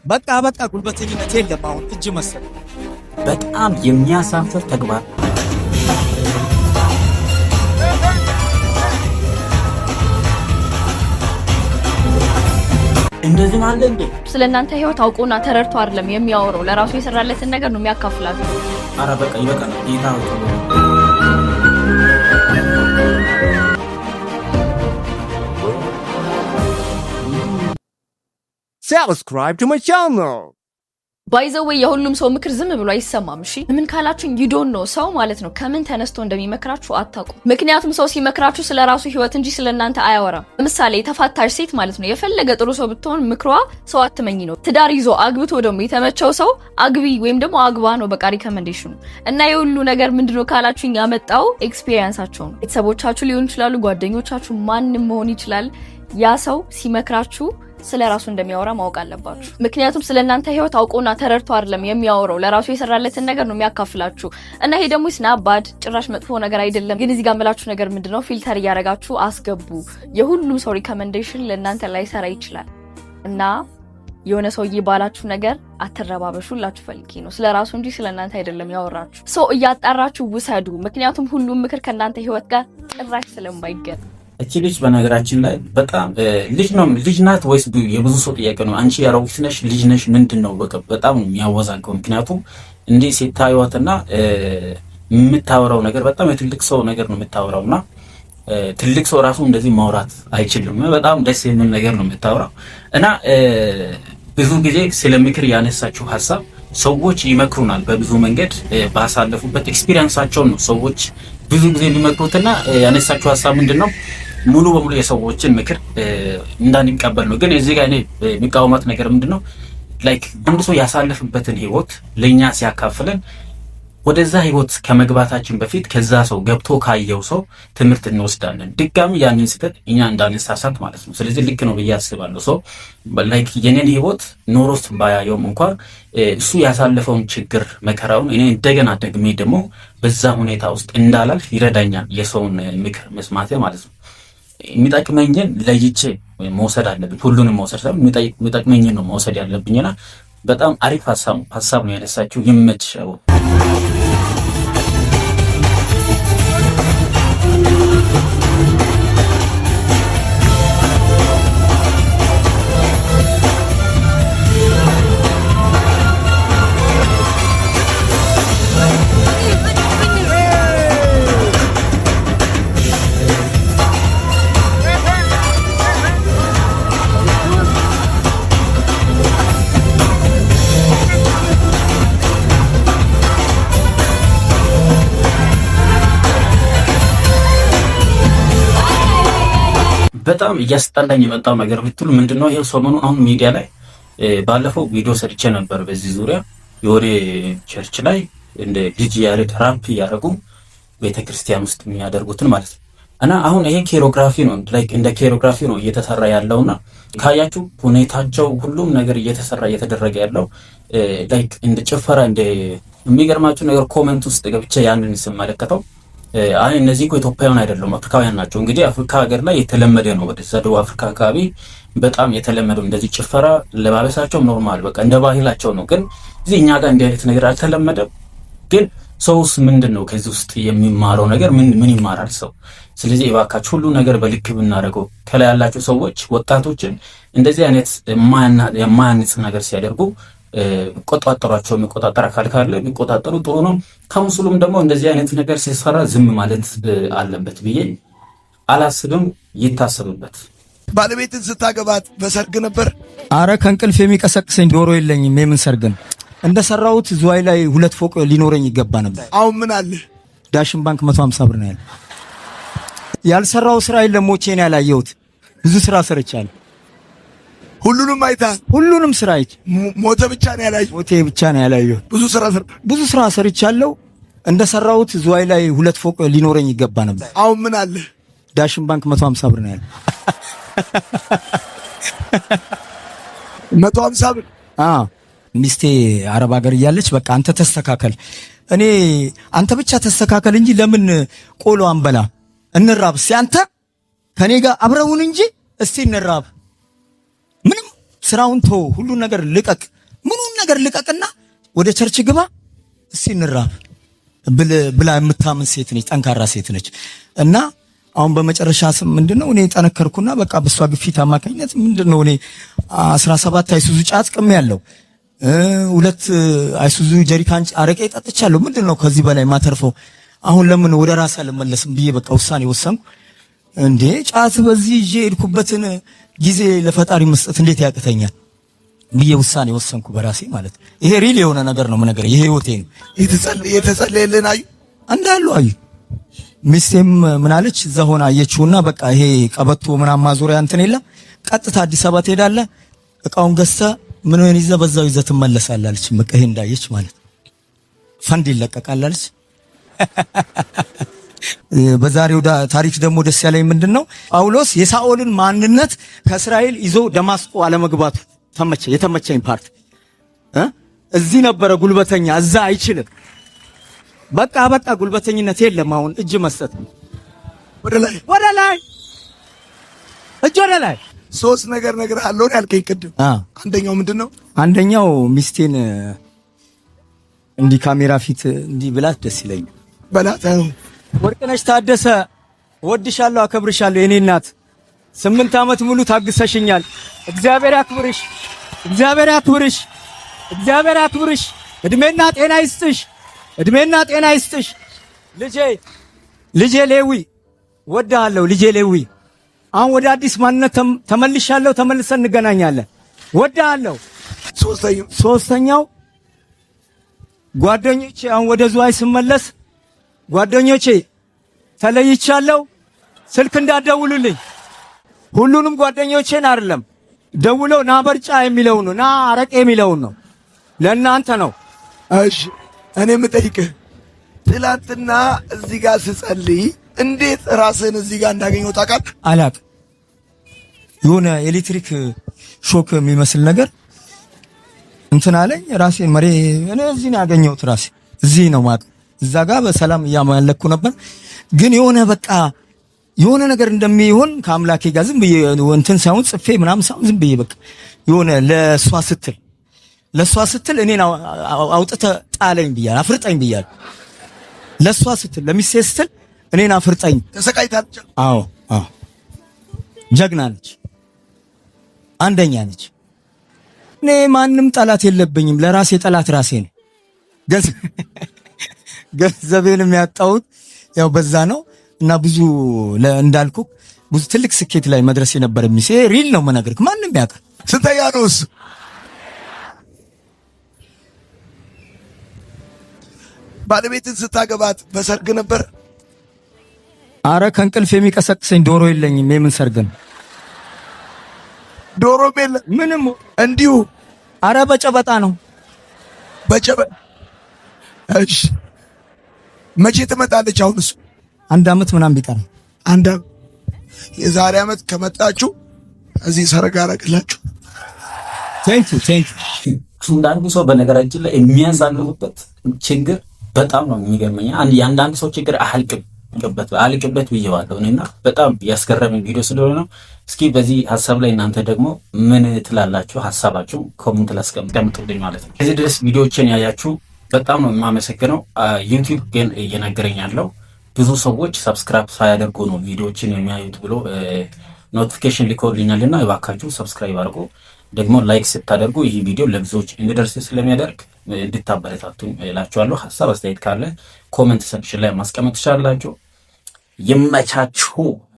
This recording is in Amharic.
በቃ ጉልበተኝነት የለም አሁን እጅ መሰለ። በጣም የሚያሳፍር ተግባር። እንደዚህ ማለት እንዴ? ስለናንተ ህይወት አውቆና ተረድቶ አይደለም የሚያወራው፣ ለራሱ የሰራለትን ነገር ነው የሚያካፍላችሁ። አረ በቃ ይበቃል። ጌታ Subscribe to my channel. ባይዘው የሁሉም ሰው ምክር ዝም ብሎ አይሰማም። እሺ ምን ካላችሁኝ you don't know ሰው ማለት ነው ከምን ተነስቶ እንደሚመክራችሁ አታውቁ። ምክንያቱም ሰው ሲመክራችሁ ስለራሱ ህይወት እንጂ ስለናንተ አያወራም። ለምሳሌ የተፋታሽ ሴት ማለት ነው የፈለገ ጥሩ ሰው ብትሆን ምክሯ ሰው አትመኝ ነው። ትዳር ይዞ አግብቶ ደግሞ የተመቸው ሰው አግቢ ወይም ደግሞ አግባ ነው በቃ ሪከመንዴሽኑ። እና የሁሉ ነገር ምንድነው ካላችሁኝ ያመጣው ኤክስፒሪየንሳቸው ነው። ቤተሰቦቻችሁ ሊሆን ይችላሉ፣ ጓደኞቻችሁ፣ ማንንም መሆን ይችላል። ያ ሰው ሲመክራችሁ ስለራሱ እንደሚያወራ ማወቅ አለባችሁ። ምክንያቱም ስለናንተ ህይወት አውቆና ተረድቶ አይደለም የሚያወራው፣ ለራሱ የሰራለትን ነገር ነው የሚያካፍላችሁ። እና ይሄ ደግሞ ስናባድ ጭራሽ መጥፎ ነገር አይደለም። ግን እዚህ ጋር መላችሁ ነገር ምንድነው ፊልተር እያደረጋችሁ አስገቡ። የሁሉም ሰው ሪከመንዴሽን ለናንተ ላይሰራ ይችላል። እና የሆነ ሰውዬ ባላችሁ ነገር አትረባበሹላችሁ ፈልጌ ነው። ስለራሱ እንጂ ስለናንተ አይደለም ያወራችሁ። ሰው እያጣራችሁ ውሰዱ። ምክንያቱም ሁሉም ምክር ከናንተ ህይወት ጋር ጭራሽ ስለማይገናኝ። እቺ ልጅ በነገራችን ላይ በጣም ልጅ ናት ወይስ የብዙ ሰው ጥያቄ ነው። አንቺ ያሮጊት ነሽ ልጅ ነሽ ምንድነው? በጣም የሚያወዛገው። ምክንያቱም እንዴ ሲታዩዋትና የምታወራው ነገር በጣም የትልቅ ሰው ነገር ነው የምታወራውና ትልቅ ሰው ራሱ እንደዚህ ማውራት አይችልም። በጣም ደስ የሚል ነገር ነው የምታወራው። እና ብዙ ጊዜ ስለ ምክር ያነሳችሁ ሐሳብ ሰዎች ይመክሩናል በብዙ መንገድ ባሳለፉበት ኤክስፒሪየንሳቸው ነው ሰዎች ብዙ ጊዜ የሚመክሩትና ያነሳችሁ ሐሳብ ምንድነው ሙሉ በሙሉ የሰዎችን ምክር እንዳንቀበል ነው። ግን እዚህ ጋር እኔ የሚቃወማት ነገር ምንድነው ላይክ አንድ ሰው ያሳለፈበትን ህይወት ለኛ ሲያካፍለን ወደዛ ህይወት ከመግባታችን በፊት ከዛ ሰው ገብቶ ካየው ሰው ትምህርት እንወስዳለን። ድጋሚ ያንን ስህተት እኛ እንዳንሳሳት ማለት ነው። ስለዚህ ልክ ነው ብዬ አስባለሁ። ሰው ላይክ የኔን ህይወት ኖሮስ ባያየውም እንኳን እሱ ያሳለፈውን ችግር መከራውን እኔ እንደገና ደግሜ ደግሞ በዛ ሁኔታ ውስጥ እንዳላልፍ ይረዳኛል የሰውን ምክር መስማት ማለት ነው። የሚጠቅመኝን ለይቼ መውሰድ አለብኝ። ሁሉንም መውሰድ ሳይሆን የሚጠቅመኝን ነው መውሰድ ያለብኝና በጣም አሪፍ ሐሳብ ነው ያነሳችው። ይመችሻው። በጣም እያስጠላኝ የመጣው ነገር ብትሉ ምንድነው ይሄ ሰሞኑን አሁን ሚዲያ ላይ ባለፈው ቪዲዮ ሰርቼ ነበር በዚህ ዙሪያ የሆነ ቸርች ላይ እንደ ዲጂ ያሬድ ራምፕ ያደረጉ ቤተክርስቲያን ውስጥ የሚያደርጉትን ማለት ነው። እና አሁን ይሄ ኬሮግራፊ ነው ላይክ እንደ ኬሮግራፊ ነው እየተሰራ ያለውና ካያችሁ ሁኔታቸው ሁሉም ነገር እየተደረገ ያለው ላይክ እንደ ጭፈራ እንደ የሚገርማችሁ ነገር ኮሜንት ውስጥ ገብቼ ያንን ስመለከተው አይ እነዚህ እኮ ኢትዮጵያውያን አይደሉም አፍሪካውያን ናቸው። እንግዲህ አፍሪካ ሀገር ላይ የተለመደ ነው፣ ወደ ደቡብ አፍሪካ አካባቢ በጣም የተለመደው እንደዚህ ጭፈራ ለባበሳቸው ኖርማል በቃ እንደ ባህላቸው ነው። ግን እዚህ እኛ ጋር እንዲህ አይነት ነገር አልተለመደም። ግን ሰውስ ምንድነው ከዚህ ውስጥ የሚማረው ነገር ምን ይማራል ሰው? ስለዚህ እባካችሁ ሁሉ ነገር በልክ ብናደርገው። ከላይ ያላችሁ ሰዎች ወጣቶችን እንደዚህ አይነት የማያንጽ ነገር ሲያደርጉ ቆጣጣራቸው የሚቆጣጠር አካል ካለ ቢቆጣጠሩ ጥሩ ነው። ካውንስሉም ደግሞ እንደዚህ አይነት ነገር ሲሰራ ዝም ማለት አለበት ብዬ አላስብም። ይታሰብበት። ባለቤትን ስታገባት በሰርግ ነበር? አረ ከእንቅልፍ የሚቀሰቅሰኝ ዶሮ የለኝም። የምን ሰርግ ነው? እንደሰራሁት ዝዋይ ላይ 2 ፎቅ ሊኖረኝ ይገባ ነበር። አሁን ምን አለ? ዳሽን ባንክ 150 ብር ነው ያለው። ያልሰራው ስራ የለም። ሞቼ ነው ያላየሁት። ብዙ ስራ ሰርቻለሁ። ሁሉንም አይታል? ሁሉንም ስራ አይቼ ሞተ ብቻ ነው ያላየሁት። ሞቴ ብቻ ነው ያላየሁት። ብዙ ስራ ሰርቻለሁ። እንደሰራሁት ዝዋይ ላይ 2 ፎቅ ሊኖረኝ ይገባ ነበር። አሁን ምን አለ? ዳሽን ባንክ 150 ብር ነው ያለው። 150 ብር? አዎ ሚስቴ አረብ ሀገር እያለች በቃ አንተ ተስተካከል፣ አንተ ብቻ ተስተካከል እንጂ ለምን ቆሎ አንበላ እንራብ፣ አንተ ከኔ ጋር አብረውን እንጂ እስቲ እንራብ። ምንም ስራውን ተው፣ ሁሉ ነገር ልቀቅ፣ ምኑን ነገር ልቀቅና ወደ ቸርች ግባ እስቲ እንራብ ብላ የምታምን ሴት ነች፣ ጠንካራ ሴት ነች። እና አሁን በመጨረሻ ምንድነው እኔ ጠነከርኩና በቃ በሷ ግፊት አማካኝነት ምንድነው እኔ 17 አይሱዙ ጫት ቅም ያለው 2 አይሱዙ ጀሪካን አረቄ ጠጥቻለሁ። ምንድነው ከዚህ በላይ ማተርፈው? አሁን ለምን ወደ ራሴ አልመለስም ብዬ በቃ ውሳኔ ወሰንኩ። እንዴ ጫት በዚህ ይዤ ሄድኩበትን ጊዜ ለፈጣሪ መስጠት እንዴት ያቅተኛል ብዬ ውሳኔ ወሰንኩ በራሴ ማለት። ይሄ ሪል የሆነ ነገር ነው ነገር ይሄ ህይወቴ ነው። የተጸለየልን አዩ እንዳሉ አዩ። ሚስቴም ምን አለች? እዛ ሆና አየችውና በቃ ይሄ ቀበቶ ምናምን ማዞሪያ እንትን የለም ቀጥታ አዲስ አበባ ትሄዳለህ፣ እቃውን ገዝተህ ምን ሆነ ይዘህ በዛው ይዘህ ትመለሳለህ አለች። በቃ ይሄ እንዳየች ማለት ፈንድ ይለቀቃል አለች። በዛሬው ታሪክ ደግሞ ደስ ያለኝ ምንድነው ጳውሎስ የሳኦልን ማንነት ከእስራኤል ይዞ ደማስቆ አለመግባቱ የተመቸኝ ፓርት እዚህ ነበረ ጉልበተኛ፣ እዛ አይችልም። በቃ ጉልበተኝነት የለም። አሁን እጅ መስጠት ወደ ላይ እጅ ወደ ላይ። 3 ነገር አለው ያልከኝ ቅድም አንደኛው ምንድነው? አንደኛው ሚስቴን እንዲህ ካሜራ ፊት እንዲህ ብላት ደስ ይለኛል። በላት ወርቅነሽ ታደሰ ወድሻለሁ፣ አከብርሻለሁ የኔ እናት 8 ዓመት ሙሉ ታግሰሽኛል። እግዚአብሔር ያክብርሽ፣ እግዚአብሔር ያክብርሽ፣ እግዚአብሔር ያክብርሽ። እድሜና ጤና ይስጥሽ፣ እድሜና ጤና ይስጥሽ። ልጄ ሌዊ ወድሃለሁ፣ ልጄ ሌዊ አሁን ወደ አዲስ ማንነት ተመልሻለሁ። ተመልሰን እንገናኛለን። ወድሃለሁ። ሶስተኛው ጓደኞቼ አሁን ወደ ዝዋይ ስመለስ ጓደኞቼ ተለይቻለሁ፣ ስልክ እንዳትደውሉልኝ። ሁሉንም ጓደኞቼን አይደለም ደውለው ና በርጫ የሚለው ነው፣ ና አረቄ የሚለው ነው፣ ለእናንተ ነው። እሺ እኔ የምጠይቅህ ትላንትና እዚህ ጋር ስጸልይ እንዴት ራስህን እዚህ ጋር እንዳገኘው ታውቃለህ? አላውቅም። የሆነ ኤሌክትሪክ ሾክ የሚመስል ነገር እንትን አለኝ። ራሴን እኔ እዚህ ነው ያገኘሁት። ራሴ እዚህ ነው ማለት እዛ ጋር በሰላም እያመለኩ ነበር። ግን የሆነ በቃ የሆነ ነገር እንደሚሆን ከአምላኬ ጋር ዝም ብዬ እንትን ሳይሆን ጽፌ ምናምን ሳይሆን ዝም ብዬ በቃ የሆነ ለሷ ስትል እኔን አውጥተህ ጣለኝ ብያለሁ፣ አፍርጠኝ ብያለሁ። ለሷ ስትል ለሚስቴ ስትል እኔን አፍርጠኝ። ተሰቃይታለች። አዎ ጀግና ነች፣ አንደኛ ነች። እኔ ማንም ጠላት የለብኝም፣ ለራሴ ጠላት ራሴ ነኝ። ገንዘቤን የሚያጣሁት ያው በዛ ነው። እና ብዙ እንዳልኩ ብዙ ትልቅ ስኬት ላይ መድረስ የነበረ ሪል ነው የምነግርህ፣ ማንም ያውቃል። ስንተኛ ነው እሱ? ባለቤትን ስታገባት በሰርግ ነበር? አረ ከእንቅልፍ የሚቀሰቅሰኝ ዶሮ የለኝም። የምን ሰርግ ነው? ዶሮም የለ ምንም፣ እንዲሁ። አረ በጨበጣ ነው። እሺ መቼ ትመጣለች? አሁን እሱ 1 ዓመት ምናምን ቢቀር የዛሬ ዓመት ከመጣችሁ እዚህ ሰርግ አደረግላችሁ። ቴንክ ዩ። አንዳንዱ ሰው በነገራችን ላይ የሚያሳልፉበት ችግር በጣም ነው የሚገርመኝ። የአንዳንድ ሰው ችግር አልቅበት ብዬዋለሁ እኔና በጣም ያስገረመኝ ቪዲዮ ስለሆነ ነው። እስኪ በዚህ ሀሳብ ላይ እናንተ ደግሞ ምን ትላላችሁ? ሀሳባችሁ ኮሜንት ላይ አስቀምጡልኝ ማለት ነው። እዚህ ድረስ ቪዲዮዎችን ያያችሁ በጣም ነው የማመሰግነው። ዩቲዩብ ግን እየነገረኝ ያለው ብዙ ሰዎች ሰብስክራይብ ሳያደርጉ ነው ቪዲዮዎችን የሚያዩት ብሎ ኖቲፊኬሽን ልኮልኛልና እባካችሁ ሰብስክራይብ አድርጉ። ደግሞ ላይክ ስታደርጉ ይህ ቪዲዮ ለብዙዎች እንዲደርስ ስለሚያደርግ እንድታበረታቱኝ እላችኋለሁ። ሀሳብ አስተያየት ካለ ኮሜንት ሴክሽን ላይ ማስቀመጥ ትችላላችሁ። ይመቻችሁ።